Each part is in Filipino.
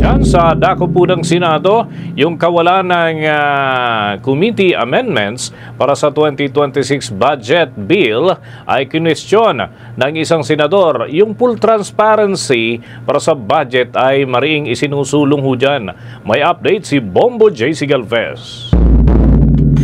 Yan sa dako po ng Senado, yung kawalan ng committee amendments para sa 2026 budget bill ay kinwestiyon ng isang senador. Yung full transparency para sa budget ay mariing isinusulong ho dyan. May update si Bombo J.C. Galvez.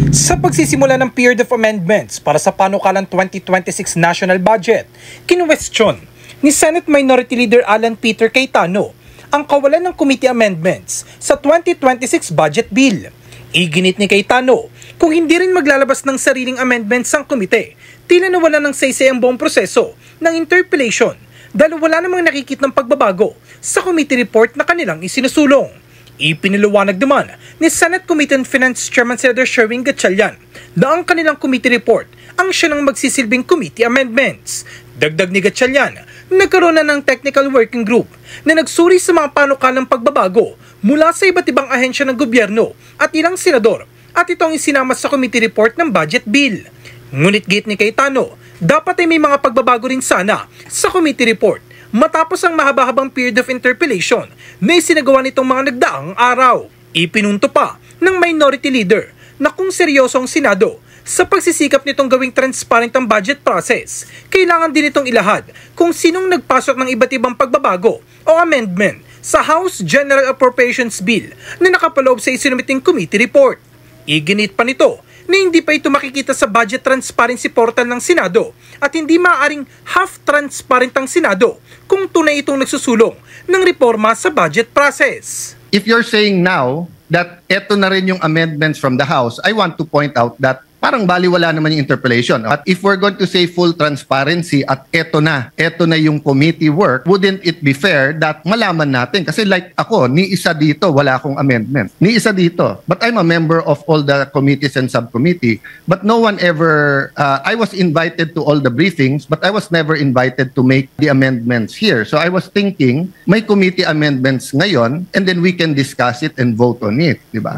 Sa pagsisimula ng period of amendments para sa panukalang 2026 national budget, kinwestiyon ni Senate Minority Leader Alan Peter Cayetano ang kawalan ng committee amendments sa 2026 budget bill. Iginit ni Cayetano, kung hindi rin maglalabas ng sariling amendments ang komite, tila nawala ng saysay ang buong proseso ng interpellation dahil wala namang nakikitang pagbabago sa committee report na kanilang isinusulong. Ipiniliwanag naman ni Senate Committee on Finance Chairman Senator Sherwin Gatchalian na ang kanilang committee report ang siya ng magsisilbing committee amendments. Dagdag ni Gatchalian, nagkaroon na ng technical working group na nagsuri sa mga panukalang pagbabago mula sa iba't ibang ahensya ng gobyerno at ilang senador at itong isinama sa committee report ng budget bill. Ngunit gate ni Cayetano, dapat ay may mga pagbabago rin sana sa committee report matapos ang mahaba-habang period of interpellation na isinagawa nitong mga nagdaang araw. Ipinunto pa ng minority leader na kung seryoso ang Senado sa pagsisikap nitong gawing transparent ang budget process, kailangan din itong ilahad kung sinong nagpasok ng iba't ibang pagbabago o amendment sa House General Appropriations Bill na nakapaloob sa isinumiting committee report. Iginit pa nito na hindi pa ito makikita sa budget transparency portal ng Senado at hindi maaaring half-transparent ang Senado kung tunay itong nagsusulong ng reforma sa budget process. If you're saying now that eto na rin yung amendments from the House, I want to point out that parang baliwala naman yung interpellation. At if we're going to say full transparency at eto na yung committee work, wouldn't it be fair that malaman natin? Kasi like ako, ni isa dito, wala akong amendment. Ni isa dito. But I'm a member of all the committees and subcommittee. But no one ever, I was invited to all the briefings, but I was never invited to make the amendments here. So I was thinking, may committee amendments ngayon, and then we can discuss it and vote on it. Diba?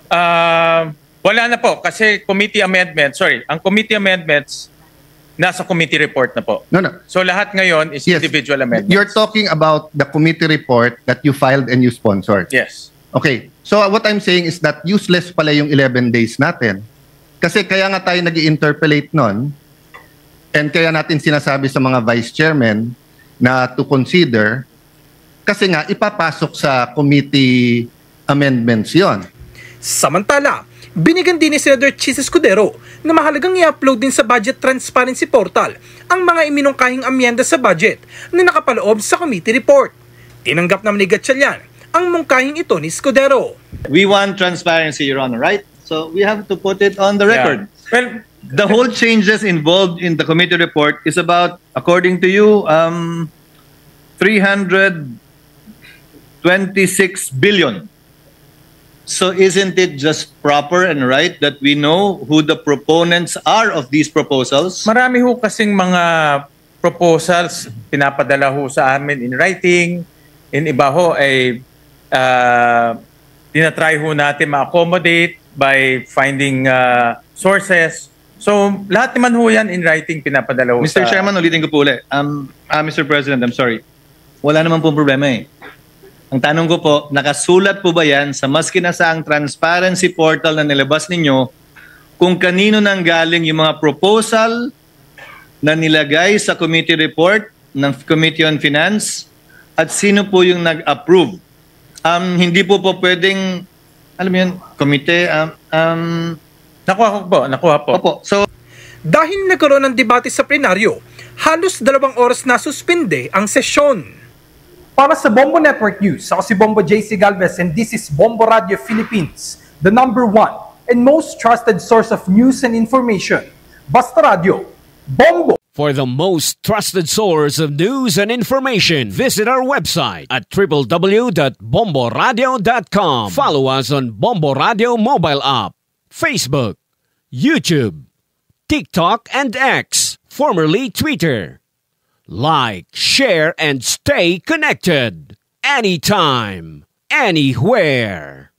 Wala na po kasi ang committee amendments nasa committee report na po. No. So lahat ngayon is Yes. individual amendments. You're talking about the committee report that you filed and you sponsored. Yes. Okay. So what I'm saying is that useless pala yung 11 days natin. Kasi kaya nga tayo nag-interpellate nun and kaya natin sinasabi sa mga vice chairman na to consider kasi nga ipapasok sa committee amendments yon. Samantala, binigyan din ni Senator Chis Escudero na mahalagang i-upload din sa Budget Transparency Portal ang mga iminungkahing amyenda sa budget na nakapaloob sa committee report. Tinanggap naman ni Gatchalian ang mungkahing ito ni Escudero. We want transparency, Your Honor, right? So we have to put it on the record. Yeah. Well, the whole changes involved in the committee report is about, according to you, 326 billion. So isn't it just proper and right that we know who the proponents are of these proposals? marami ho kasing mga proposals pinapadala ho sa amin in writing. In iba ho ay tinatry ho natin ma-accommodate by finding sources. So lahat naman ho yan in writing pinapadala ho Mr. sa... Chairman, ulitin ko po ulit. Mr. President, I'm sorry. Wala naman pong problema eh. Ang tanong ko po, nakasulat po ba yan sa mas kinasaang transparency portal na nilabas ninyo kung kanino nang galing yung mga proposal na nilagay sa committee report ng Committee on Finance at sino po yung nag-approve? Hindi po pwedeng, alam mo yun, komite, Nakuha po. Opo. So, Dahil nagkaroon ng debate sa plenaryo, halos 2 oras na suspende ang sesyon. Para sa Bombo Network News, ako si Bombo J.C. Galvez and this is Bombo Radio Philippines, the #1 and most trusted source of news and information. Basta Radio, Bombo! For the most trusted source of news and information, visit our website at www.bomboradio.com. Follow us on Bombo Radio mobile app, Facebook, YouTube, TikTok, and X, formerly Twitter. Like, share, and stay connected. Anytime, anywhere.